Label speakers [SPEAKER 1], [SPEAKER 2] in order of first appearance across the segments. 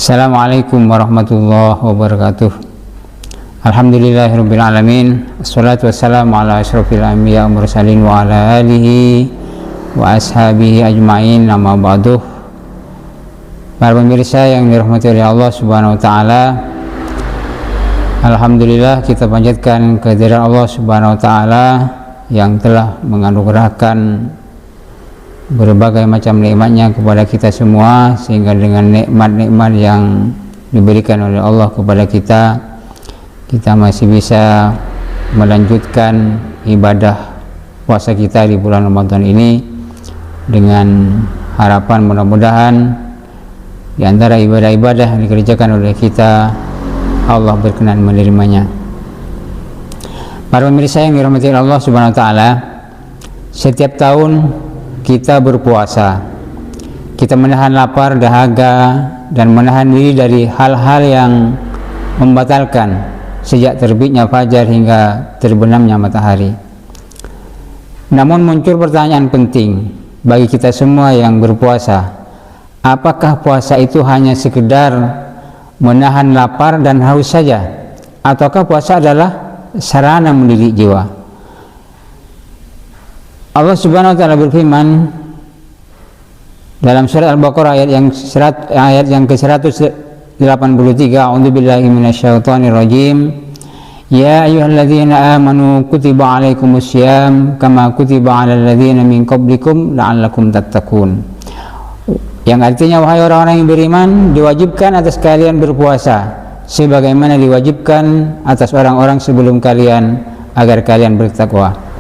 [SPEAKER 1] Assalamualaikum warahmatullahi wabarakatuh. Alhamdulillahirabbil alamin. Wassalatu wassalamu ala asyrofil anbiya wal mursalin wa ala alihi wa ashabihi ajmain. Amma ba'du. Para pemirsa yang dirahmati oleh Allah Subhanahu wa taala, alhamdulillah kita panjatkan kehadiran Allah Subhanahu wa taala yang telah menganugerahkan berbagai macam nikmatnya kepada kita semua, sehingga dengan nikmat-nikmat yang diberikan oleh Allah kepada kita masih bisa melanjutkan ibadah puasa kita di bulan Ramadan ini, dengan harapan mudah-mudahan di antara ibadah-ibadah yang dikerjakan oleh kita Allah berkenan menerimanya. Para pemirsa yang dirahmati Allah Subhanahu wa taala, setiap tahun kita berpuasa, kita menahan lapar, dahaga, dan menahan diri dari hal-hal yang membatalkan sejak terbitnya fajar hingga terbenamnya matahari. Namun muncul pertanyaan penting bagi kita semua yang berpuasa, apakah puasa itu hanya sekedar menahan lapar dan haus saja, ataukah puasa adalah sarana mendidik jiwa? Allah Subhanahu wa taala berfirman dalam surat Al-Baqarah ayat yang ke-183, A'udzubillahi minasyaitonir rajim. Ya ayyuhalladzina amanu kutiba alaikumussyam kama kutiba alal ladzina min qablikum la'allakum tattaqun. Yang artinya, wahai orang-orang yang beriman, diwajibkan atas kalian berpuasa sebagaimana diwajibkan atas orang-orang sebelum kalian agar kalian bertakwa.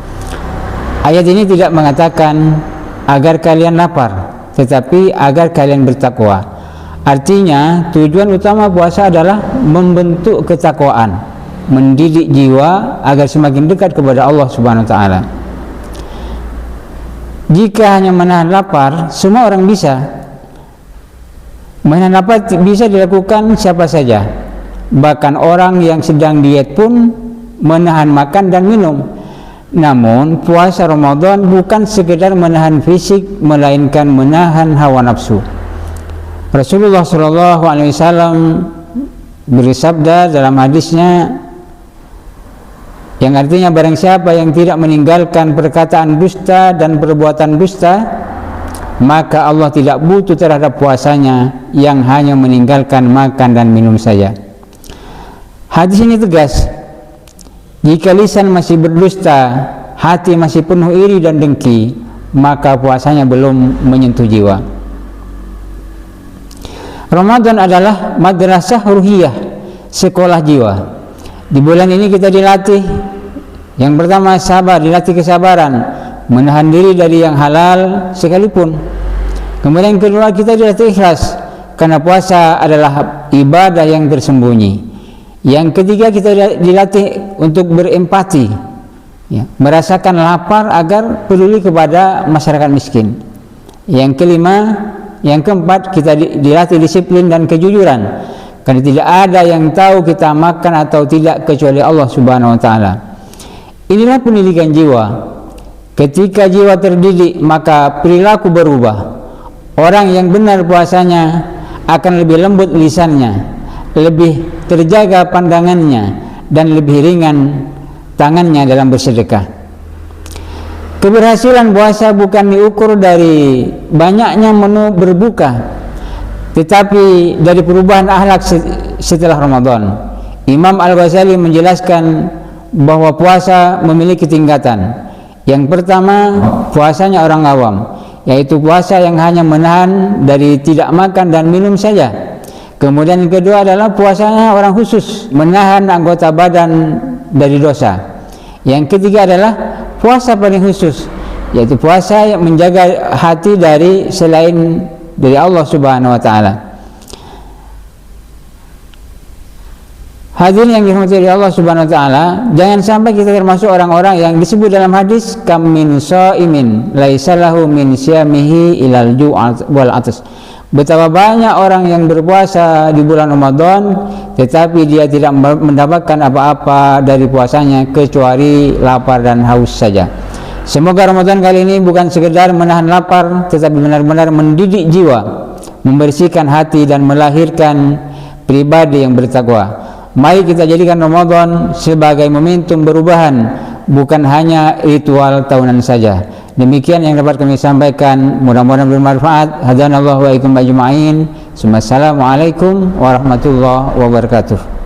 [SPEAKER 1] Ayat ini tidak mengatakan agar kalian lapar, tetapi agar kalian bertakwa. Artinya tujuan utama puasa adalah membentuk ketakwaan, mendidik jiwa agar semakin dekat kepada Allah Subhanahu wa taala. Jika hanya menahan lapar, semua orang bisa. Menahan lapar bisa dilakukan siapa saja. Bahkan orang yang sedang diet pun menahan makan dan minum. Namun puasa Ramadan bukan sekedar menahan fisik, melainkan menahan hawa nafsu. Rasulullah SAW bersabda dalam hadisnya yang artinya, barang siapa yang tidak meninggalkan perkataan dusta dan perbuatan dusta, maka Allah tidak butuh terhadap puasanya yang hanya meninggalkan makan dan minum saja. Hadis ini tegas. Jika lisan masih berdusta, hati masih penuh iri dan dengki, maka puasanya belum menyentuh jiwa. Ramadan adalah madrasah ruhiyah, sekolah jiwa. Di bulan ini kita dilatih, yang pertama sabar, dilatih kesabaran, menahan diri dari yang halal sekalipun. Kemudian yang kedua, kita dilatih ikhlas, karena puasa adalah ibadah yang tersembunyi. Yang ketiga, kita dilatih untuk berempati, merasakan lapar agar peduli kepada masyarakat miskin. Yang kelima, yang keempat, kita dilatih disiplin dan kejujuran, karena tidak ada yang tahu kita makan atau tidak kecuali Allah Subhanahu wa taala. Inilah pendidikan jiwa. Ketika jiwa terdidik, maka perilaku berubah. Orang yang benar puasanya akan lebih lembut lisannya, lebih terjaga pandangannya, dan lebih ringan tangannya dalam bersedekah. Keberhasilan puasa bukan diukur dari banyaknya menu berbuka, tetapi dari perubahan akhlak setelah Ramadan. Imam Al-Ghazali menjelaskan bahwa puasa memiliki tingkatan. Yang pertama, puasanya orang awam, yaitu puasa yang hanya menahan dari tidak makan dan minum saja. Kemudian yang kedua adalah puasanya orang khusus, menahan anggota badan dari dosa. Yang ketiga adalah puasa paling khusus, yaitu puasa yang menjaga hati dari selain dari Allah Subhanahu wa taala. Hadirin yang dirahmati oleh Allah Subhanahu wa taala, jangan sampai kita termasuk orang-orang yang disebut dalam hadis kam min shaimin laisa lahu min siyamihi ilal ju'at wal atas. Betapa banyak orang yang berpuasa di bulan Ramadan, tetapi dia tidak mendapatkan apa-apa dari puasanya kecuali lapar dan haus saja. Semoga Ramadan kali ini bukan sekedar menahan lapar, tetapi benar-benar mendidik jiwa, membersihkan hati dan melahirkan pribadi yang bertakwa. Mari kita jadikan Ramadan sebagai momentum perubahan, bukan hanya ritual tahunan saja. Demikian yang dapat kami sampaikan, mudah-mudahan bermanfaat. Hadanallahu wa iyyakum ajma'in. Assalamualaikum warahmatullahi wabarakatuh.